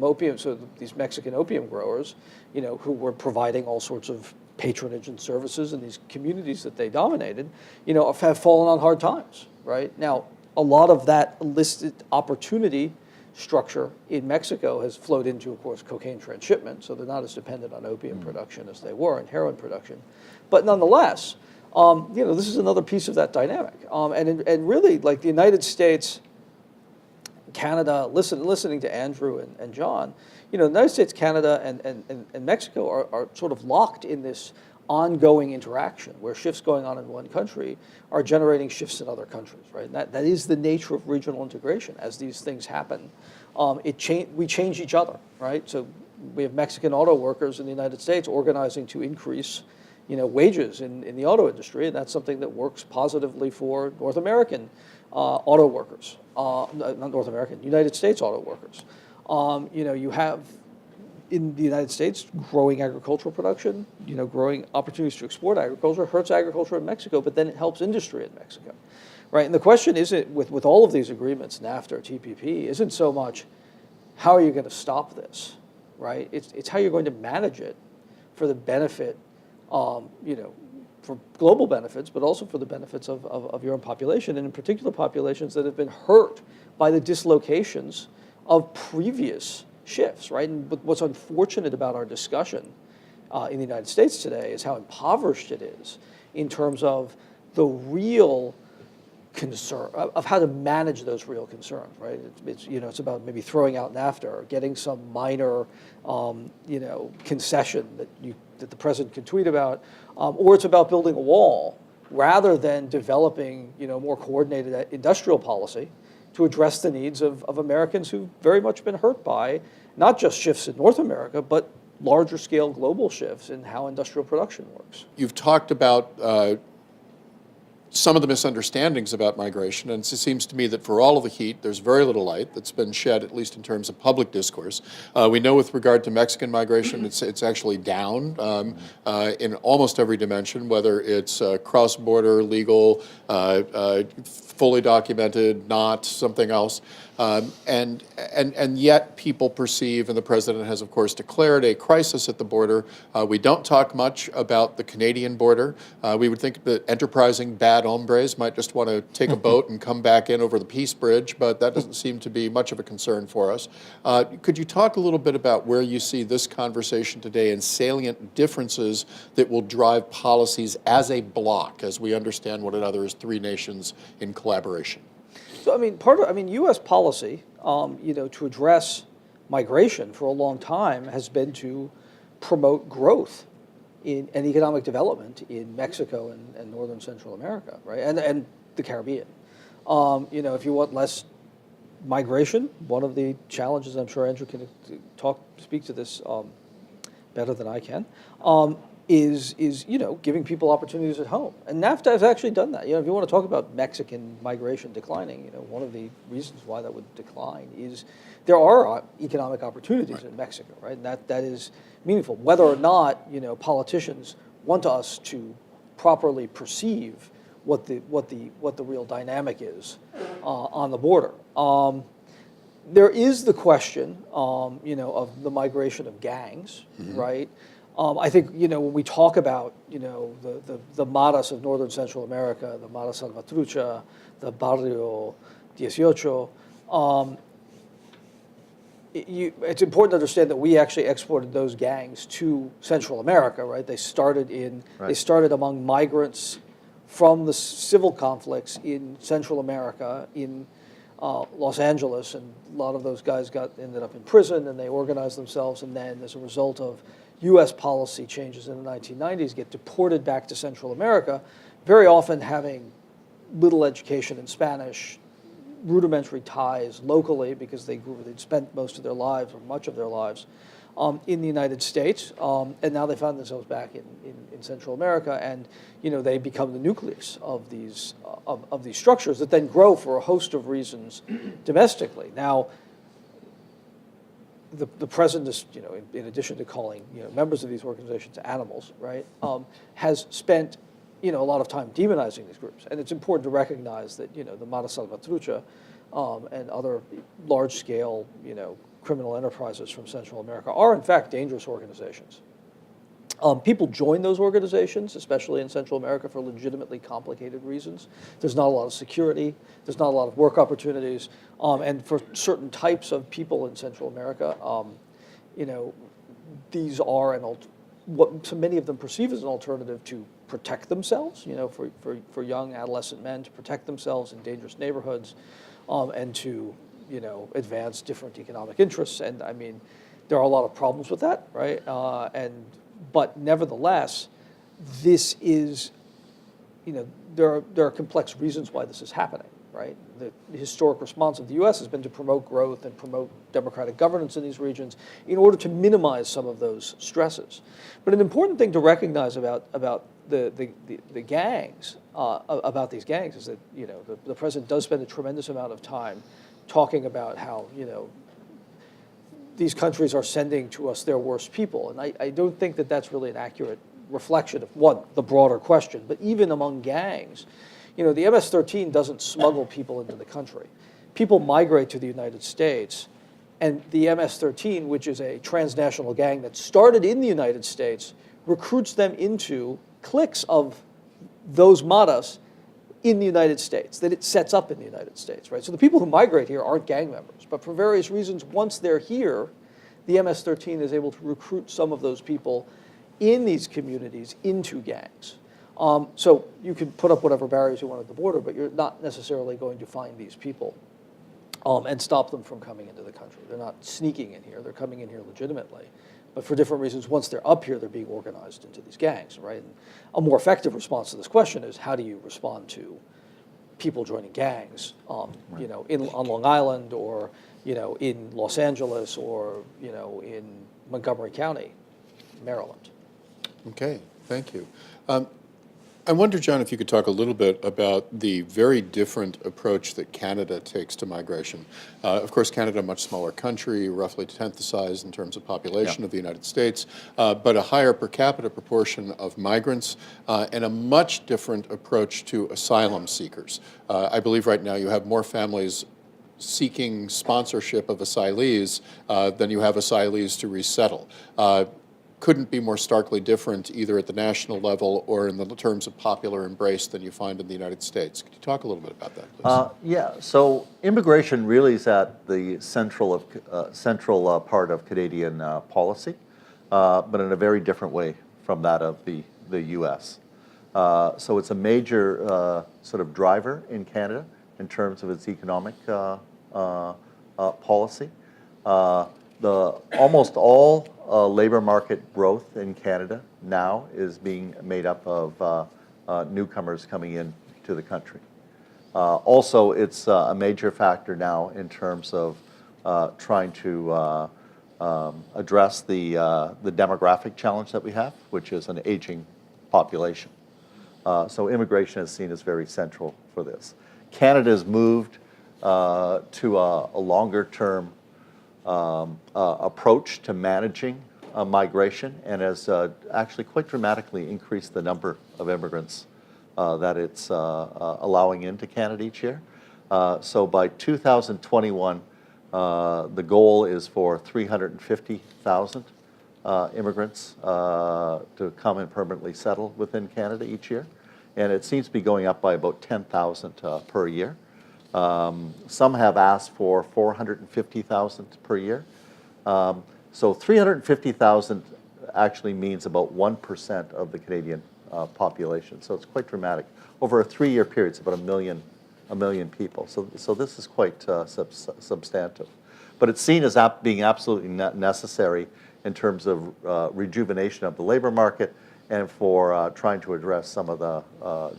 these Mexican opium growers, who were providing all sorts of patronage and services in these communities that they dominated, have fallen on hard times, right? Now, a lot of that illicit opportunity structure in Mexico has flowed into, of course, cocaine transshipment, so they're not as dependent on opium production as they were, and heroin production. But nonetheless, this is another piece of that dynamic. And really, like the United States, Canada, listening to Andrew and John, the United States, Canada, and Mexico are sort of locked in this ongoing interaction where shifts going on in one country are generating shifts in other countries, right? And that is the nature of regional integration. As these things happen, we change each other, right? So we have Mexican auto workers in the United States organizing to increase wages in the auto industry, and that's something that works positively for North American auto workers, not North American, United States auto workers. You have in the United States growing agricultural production, growing opportunities to export agriculture hurts agriculture in Mexico, but then it helps industry in Mexico, right? And the question isn't, with all of these agreements, NAFTA, TPP, isn't so much how are you going to stop this, right? It's how you're going to manage it for the benefit, for global benefits, but also for the benefits of your own population, and in particular populations that have been hurt by the dislocations of previous shifts, right? And what's unfortunate about our discussion in the United States today is how impoverished it is in terms of the real concern of how to manage those real concerns, right? It's about maybe throwing out NAFTA or getting some minor, concession that the president can tweet about, or it's about building a wall rather than developing, more coordinated industrial policy to address the needs of Americans who've very much been hurt by not just shifts in North America, but larger scale global shifts in how industrial production works. You've talked about some of the misunderstandings about migration, and it seems to me that for all of the heat, there's very little light that's been shed, at least in terms of public discourse. We know with regard to Mexican migration, it's actually down in almost every dimension, whether it's cross-border, legal, fully documented, not something else. And yet people perceive, and the president has, of course, declared a crisis at the border. We don't talk much about the Canadian border. We would think that enterprising bad hombres might just want to take a boat and come back in over the Peace Bridge, but that doesn't seem to be much of a concern for us. Could you talk a little bit about where you see this conversation today and salient differences that will drive policies as a bloc, as we understand one another as three nations in collaboration? So, U.S. policy, to address migration for a long time has been to promote growth and economic development in Mexico and northern Central America, right, and the Caribbean. If you want less migration, one of the challenges, I'm sure Andrew can speak to this better than I can, is giving people opportunities at home. And NAFTA has actually done that. If you want to talk about Mexican migration declining, one of the reasons why that would decline is there are economic opportunities in Mexico, right? And that is meaningful. Whether or not politicians want us to properly perceive what the real dynamic is on the border. There is the question, of the migration of gangs, right? I think when we talk about the maras of northern Central America, the Mara Salvatrucha, the Barrio 18, it's important to understand that we actually exported those gangs to Central America, right? They started among migrants from the civil conflicts in Central America, in Los Angeles, and a lot of those guys ended up in prison, and they organized themselves, and then as a result of U.S. policy changes in the 1990s, get deported back to Central America, very often having little education in Spanish, rudimentary ties locally because they'd spent most of their lives or much of their lives in the United States, and now they found themselves back in Central America, and they become the nucleus of these structures that then grow for a host of reasons domestically. Now, the president is, in addition to calling members of these organizations animals, right, has spent a lot of time demonizing these groups, and it's important to recognize that the Mara Salvatrucha and other large-scale criminal enterprises from Central America are in fact dangerous organizations. People join those organizations, especially in Central America, for legitimately complicated reasons. There's not a lot of security. There's not a lot of work opportunities. And for certain types of people in Central America, these are what so many of them perceive as an alternative to protect themselves, for young adolescent men to protect themselves in dangerous neighborhoods, and to, advance different economic interests. And I mean, there are a lot of problems with that, right? But nevertheless, this is, there are complex reasons why this is happening, right? The historic response of the U.S. has been to promote growth and promote democratic governance in these regions in order to minimize some of those stresses. But an important thing to recognize about the gangs, about these gangs, is that the president does spend a tremendous amount of time talking about how these countries are sending to us their worst people. And I don't think that that's really an accurate reflection of, the broader question. But even among gangs, the MS-13 doesn't smuggle people into the country. People migrate to the United States, and the MS-13, which is a transnational gang that started in the United States, recruits them into cliques of those maras in the United States, that it sets up in the United States, right? So the people who migrate here aren't gang members, but for various reasons, once they're here, the MS-13 is able to recruit some of those people in these communities into gangs. So you can put up whatever barriers you want at the border, but you're not necessarily going to find these people and stop them from coming into the country. They're not sneaking in here, they're coming in here legitimately. But for different reasons, once they're up here, they're being organized into these gangs, right? And a more effective response to this question is, how do you respond to people joining gangs, on Long Island, or in Los Angeles, or in Montgomery County, Maryland? Okay, thank you. I wonder, John, if you could talk a little bit about the very different approach that Canada takes to migration. Of course, Canada, a much smaller country, roughly 10th the size in terms of population of the United States, but a higher per capita proportion of migrants, and a much different approach to asylum seekers. I believe right now you have more families seeking sponsorship of asylees than you have asylees to resettle. Couldn't be more starkly different either at the national level or in the terms of popular embrace than you find in the United States. Could you talk a little bit about that, please? Yeah, so immigration really is at the central part of Canadian policy, but in a very different way from that of the U.S. So it's a major sort of driver in Canada in terms of its economic policy. Almost all labor market growth in Canada now is being made up of newcomers coming in to the country. Also, it's a major factor now in terms of trying to address the demographic challenge that we have, which is an aging population. So immigration is seen as very central for this. Canada has moved to a longer-term approach to managing migration and has actually quite dramatically increased the number of immigrants that it's allowing into Canada each year. So by 2021, the goal is for 350,000 immigrants to come and permanently settle within Canada each year. And it seems to be going up by about 10,000 per year. Some have asked for 450,000 per year. So 350,000 actually means about 1% of the Canadian population. So it's quite dramatic. Over a 3-year period, it's about a million people. So this is quite substantive. But it's seen as being absolutely necessary in terms of rejuvenation of the labor market and for trying to address some of the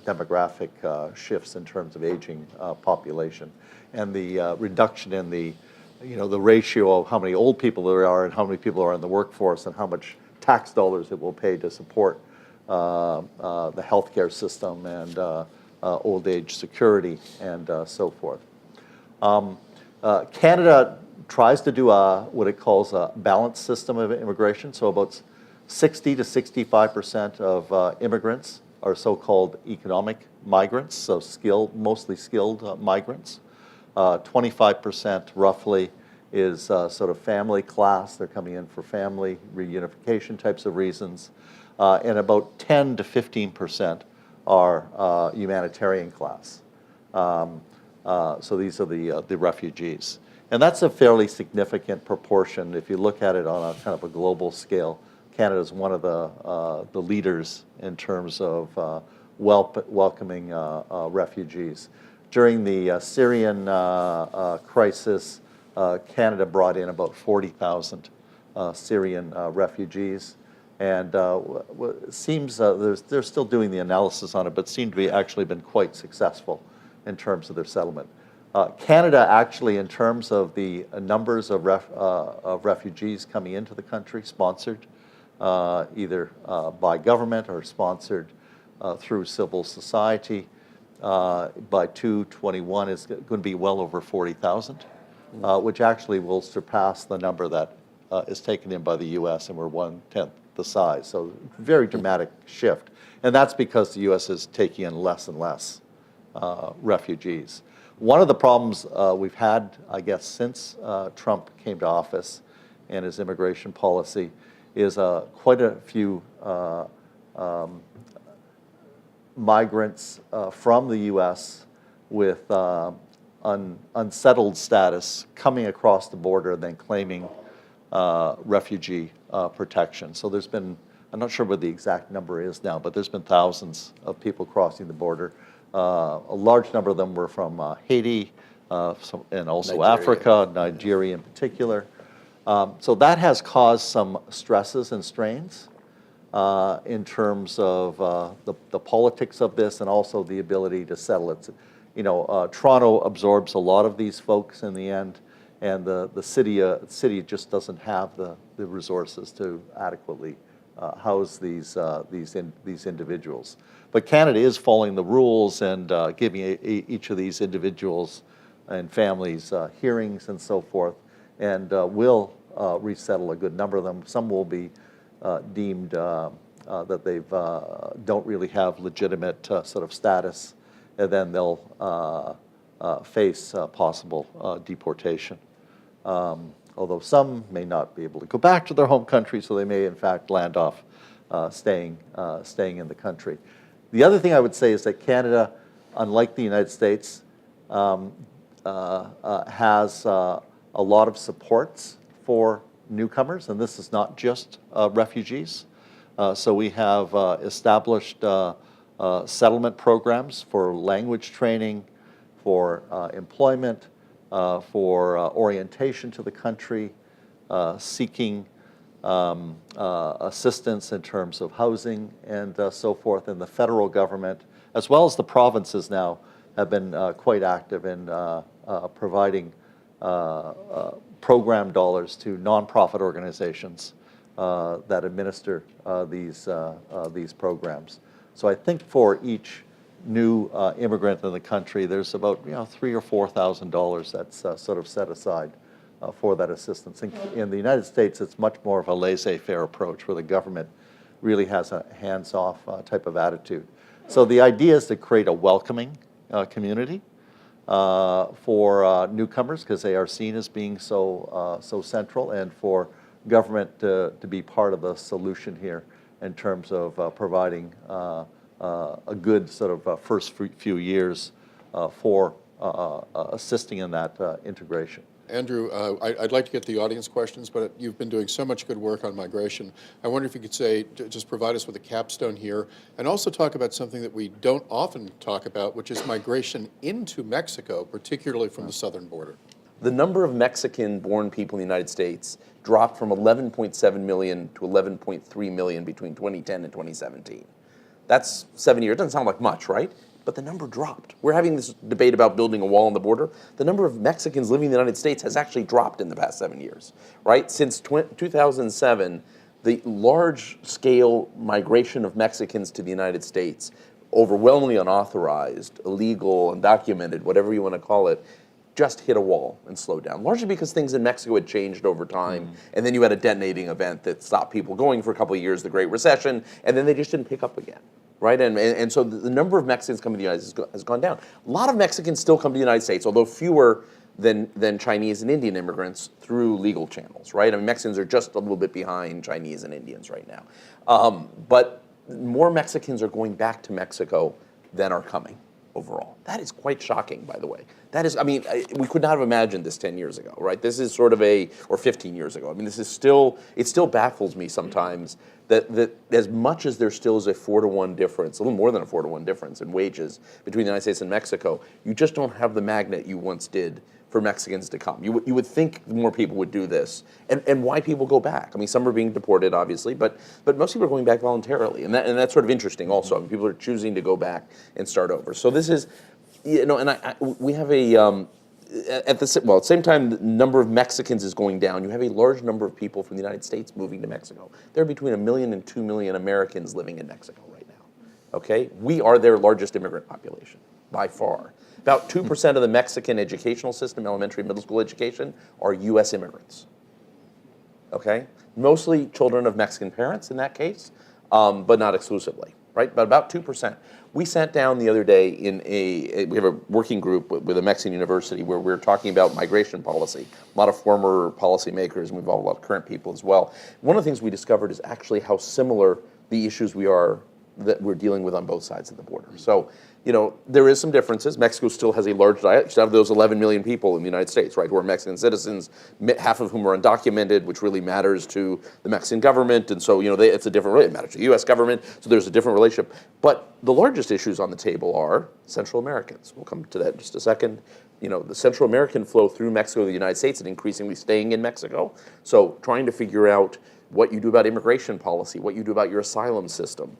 demographic shifts in terms of aging population and the reduction in the ratio of how many old people there are and how many people are in the workforce and how much tax dollars it will pay to support the healthcare system and old age security and so forth. Canada tries to do what it calls a balanced system of immigration. So about 60 to 65% of immigrants are so-called economic migrants, so mostly skilled migrants. 25% roughly is sort of family class. They're coming in for family reunification types of reasons. And about 10 to 15% are humanitarian class. So these are the refugees. And that's a fairly significant proportion. If you look at it on a kind of a global scale, Canada is one of the leaders in terms of welcoming refugees. During the Syrian crisis, Canada brought in about 40,000 Syrian refugees. And it seems they're still doing the analysis on it, but seem to be actually been quite successful in terms of their settlement. Canada actually, in terms of the numbers of refugees coming into the country, sponsored either by government or sponsored through civil society, by 2021 is going to be well over 40,000, which actually will surpass the number that is taken in by the U.S., and we're 1/10 the size. So very dramatic shift. And that's because the U.S. is taking in less and less refugees. One of the problems we've had, I guess, since Trump came to office and his immigration policy is quite a few migrants from the U.S. with unsettled status coming across the border and then claiming refugee protection. So there's been, I'm not sure what the exact number is now, but there's been thousands of people crossing the border. A large number of them were from Haiti and also Nigeria. Africa, Nigeria in particular. So that has caused some stresses and strains in terms of the politics of this and also the ability to settle it. Toronto absorbs a lot of these folks in the end, and the city just doesn't have the resources to adequately house these individuals. But Canada is following the rules and giving each of these individuals and families hearings and so forth, and will resettle a good number of them. Some will be deemed that they don't really have legitimate sort of status, and then they'll face possible deportation. Although some may not be able to go back to their home country, so they may in fact land off staying in the country. The other thing I would say is that Canada, unlike the United States, has a lot of supports for newcomers, and this is not just refugees. So we have established settlement programs for language training, for employment, for orientation to the country, seeking assistance in terms of housing and so forth. And the federal government, as well as the provinces now, have been quite active in providing program dollars to nonprofit organizations that administer these programs. So I think for each new immigrant in the country, there's about $3,000 or $4,000 that's sort of set aside for that assistance. In the United States, it's much more of a laissez-faire approach where the government really has a hands-off type of attitude. So the idea is to create a welcoming community for newcomers because they are seen as being so central, and for government to be part of the solution here in terms of providing a good sort of first few years for assisting in that integration. Andrew, I'd like to get the audience questions, but you've been doing so much good work on migration. I wonder if you could say, just provide us with a capstone here, and also talk about something that we don't often talk about, which is migration into Mexico, particularly from the southern border. The number of Mexican-born people in the United States dropped from 11.7 million to 11.3 million between 2010 and 2017. That's 7 years. It doesn't sound like much, right? But the number dropped. We're having this debate about building a wall on the border. The number of Mexicans living in the United States has actually dropped in the past 7 years, right? Since 2007, the large-scale migration of Mexicans to the United States, overwhelmingly unauthorized, illegal, undocumented, whatever you want to call it, just hit a wall and slowed down, largely because things in Mexico had changed over time, and then you had a detonating event that stopped people going for a couple of years, the Great Recession, and then they just didn't pick up again. Right, and so the number of Mexicans coming to the United States has gone down. A lot of Mexicans still come to the United States, although fewer than Chinese and Indian immigrants through legal channels. Right, I mean Mexicans are just a little bit behind Chinese and Indians right now, but more Mexicans are going back to Mexico than are coming overall. That is quite shocking, by the way. That is, I mean, we could not have imagined this 10 years ago, right? This is sort of or 15 years ago. I mean, this is still, it still baffles me sometimes that as much as there still is a 4-to-1 difference, a little more than a 4-to-1 difference in wages between the United States and Mexico, you just don't have the magnet you once did for Mexicans to come. You would think more people would do this, and why people go back. I mean, some are being deported, obviously, but most people are going back voluntarily, and that's sort of interesting also. I mean, people are choosing to go back and start over. So this is, and we have a, at the same time the number of Mexicans is going down, you have a large number of people from the United States moving to Mexico. There are between 1 million and 2 million Americans living in Mexico right now, okay? We are their largest immigrant population, by far. About 2% of the Mexican educational system, elementary and middle school education, are U.S. immigrants, okay? Mostly children of Mexican parents in that case, but not exclusively, right? But about 2%. We sat down the other day we have a working group with a Mexican university where we're talking about migration policy. A lot of former policymakers, and we've involved a lot of current people as well. One of the things we discovered is actually how similar the issues that we're dealing with on both sides of the border. So, there is some differences. Mexico still has a large diaspora. You still have those 11 million people in the United States, right, who are Mexican citizens, half of whom are undocumented, which really matters to the Mexican government. And so, it's a different, it matters to the U.S. government. So there's a different relationship. But the largest issues on the table are Central Americans. We'll come to that in just a second. The Central American flow through Mexico to the United States and increasingly staying in Mexico. So trying to figure out what you do about immigration policy, what you do about your asylum system.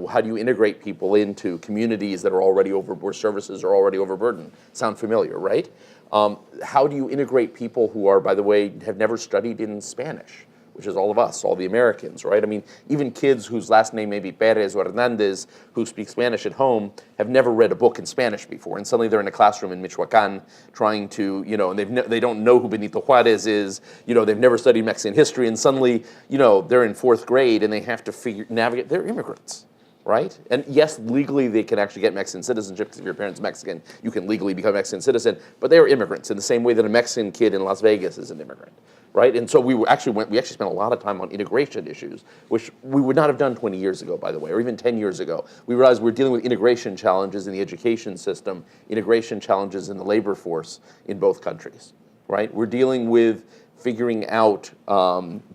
How do you integrate people into communities that are already where services are already overburdened? Sound familiar, right? How do you integrate people who are, by the way, have never studied in Spanish, which is all of us, all the Americans, right? I mean, even kids whose last name may be Perez or Hernandez, who speak Spanish at home, have never read a book in Spanish before, and suddenly they're in a classroom in Michoacan trying to, and they don't know who Benito Juarez is, they've never studied Mexican history, and suddenly, they're in 4th grade and they have to navigate, they're immigrants. Right? And yes, legally they can actually get Mexican citizenship because if your parent's Mexican, you can legally become a Mexican citizen, but they are immigrants in the same way that a Mexican kid in Las Vegas is an immigrant, right? And so we actually spent a lot of time on integration issues, which we would not have done 20 years ago, by the way, or even 10 years ago. We realized we're dealing with integration challenges in the education system, integration challenges in the labor force in both countries, right? We're dealing with figuring out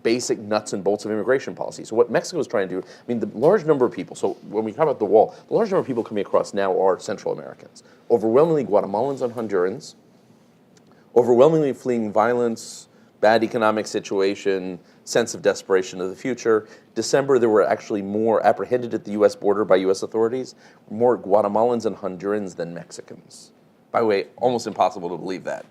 basic nuts and bolts of immigration policy. So what Mexico is trying to do, I mean, the large number of people, so when we talk about the wall, the large number of people coming across now are Central Americans. Overwhelmingly Guatemalans and Hondurans, overwhelmingly fleeing violence, bad economic situation, sense of desperation of the future. December, there were actually more apprehended at the U.S. border by U.S. authorities, more Guatemalans and Hondurans than Mexicans. By the way, almost impossible to believe that.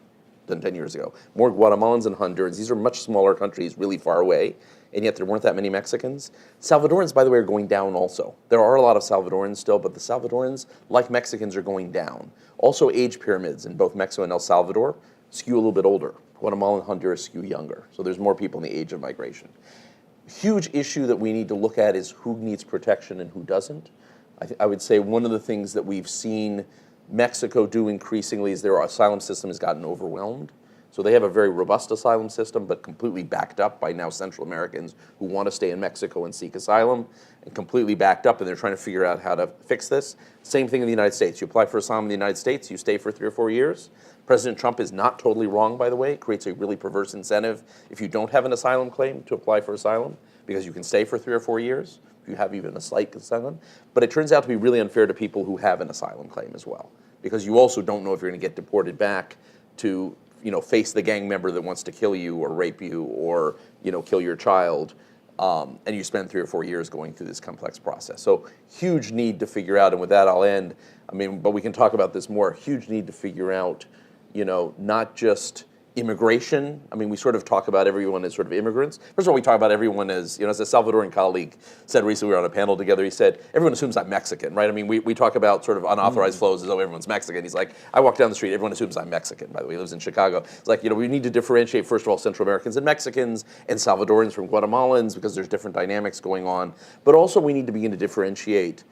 than 10 years ago. More Guatemalans and Hondurans. These are much smaller countries, really far away, and yet there weren't that many Mexicans. Salvadorans, by the way, are going down also. There are a lot of Salvadorans still, but the Salvadorans, like Mexicans, are going down. Also, age pyramids in both Mexico and El Salvador skew a little bit older. Guatemala and Honduras skew younger. So there's more people in the age of migration. Huge issue that we need to look at is who needs protection and who doesn't. I would say one of the things that we've seen Mexico do increasingly is their asylum system has gotten overwhelmed. So they have a very robust asylum system, but completely backed up by now Central Americans who want to stay in Mexico and seek asylum, and completely backed up, and they're trying to figure out how to fix this. Same thing in the United States. You apply for asylum in the United States, you stay for 3 or 4 years. President Trump is not totally wrong, by the way. It creates a really perverse incentive if you don't have an asylum claim to apply for asylum, because you can stay for 3 or 4 years if you have even a slight asylum. But it turns out to be really unfair to people who have an asylum claim as well, because you also don't know if you're going to get deported back to face the gang member that wants to kill you or rape you or kill your child, and you spend 3 or 4 years going through this complex process. So huge need to figure out, and with that I'll end. But we can talk about this more. Huge need to figure out, not just immigration. We sort of talk about everyone as sort of immigrants. First of all, we talk about everyone as, as a Salvadoran colleague said recently, we were on a panel together, he said, everyone assumes I'm Mexican, right? We talk about sort of unauthorized flows as though everyone's Mexican. He's like, I walk down the street, everyone assumes I'm Mexican. By the way, he lives in Chicago. It's like, we need to differentiate, first of all, Central Americans and Mexicans and Salvadorans from Guatemalans, because there's different dynamics going on. But also we need to begin to differentiate,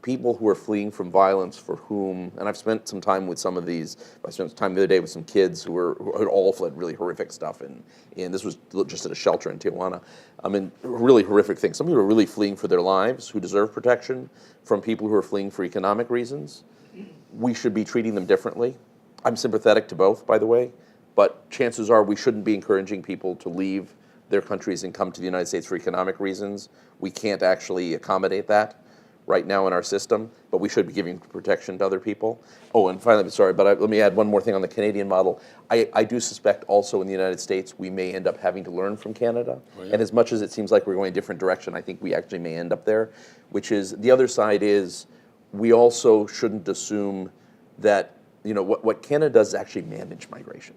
people who are fleeing from violence for whom, and I've spent some time with some of these, I spent some time the other day with some kids who had all fled really horrific stuff, and this was just at a shelter in Tijuana. Really horrific things. Some people are really fleeing for their lives, who deserve protection from people who are fleeing for economic reasons. We should be treating them differently. I'm sympathetic to both, by the way, but chances are we shouldn't be encouraging people to leave their countries and come to the United States for economic reasons. We can't actually accommodate that right now in our system, but we should be giving protection to other people. Oh, and finally, sorry, but let me add one more thing on the Canadian model. I do suspect also in the United States, we may end up having to learn from Canada. Oh, yeah. And as much as it seems like we're going a different direction, I think we actually may end up there, which is, the other side is, we also shouldn't assume that, what Canada does is actually manage migration.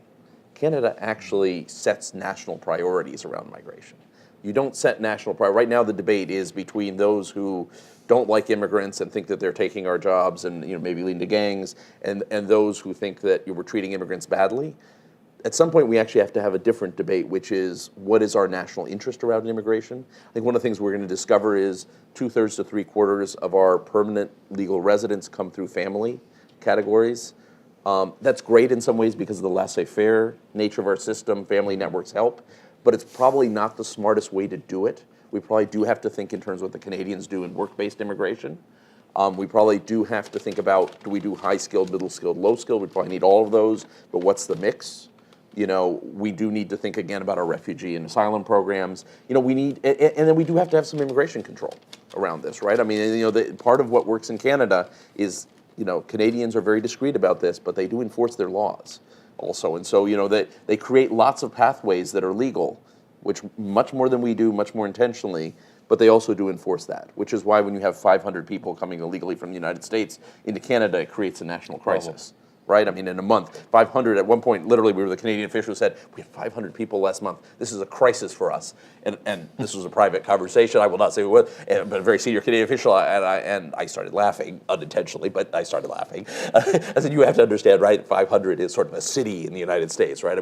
Canada actually sets national priorities around migration. You don't set national priorities. Right now the debate is between those who don't like immigrants and think that they're taking our jobs and maybe leading to gangs, and those who think that we're treating immigrants badly. At some point we actually have to have a different debate, which is, what is our national interest around immigration? I think one of the things we're going to discover is 2/3 to 3/4 of our permanent legal residents come through family categories. That's great in some ways because of the laissez-faire nature of our system. Family networks help, but it's probably not the smartest way to do it. We probably do have to think in terms of what the Canadians do in work-based immigration. We probably do have to think about, do we do high-skilled, middle-skilled, low-skilled? We probably need all of those, but what's the mix? We do need to think again about our refugee and asylum programs. We need, and then we do have to have some immigration control around this, right? Part of what works in Canada is, Canadians are very discreet about this, but they do enforce their laws also. And so, they create lots of pathways that are legal, which much more than we do, much more intentionally, but they also do enforce that, which is why when you have 500 people coming illegally from the United States into Canada, it creates a national crisis. Right? In a month, 500, at one point, literally, the Canadian official said, we had 500 people last month. This is a crisis for us. And this was a private conversation. I will not say what, but a very senior Canadian official, and I started laughing, unintentionally, but I started laughing. I said, you have to understand, right, 500 is sort of a city in the United States, right?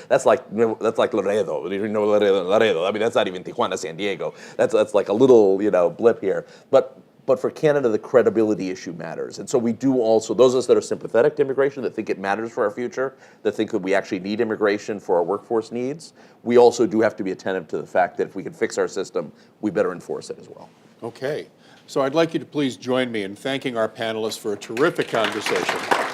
That's like Laredo. You know Laredo. That's not even Tijuana, San Diego. That's like a little, blip here. But for Canada, the credibility issue matters. And so we do also, those of us that are sympathetic to immigration, that think it matters for our future, that think that we actually need immigration for our workforce needs, we also do have to be attentive to the fact that if we can fix our system, we better enforce it as well. Okay. So I'd like you to please join me in thanking our panelists for a terrific conversation.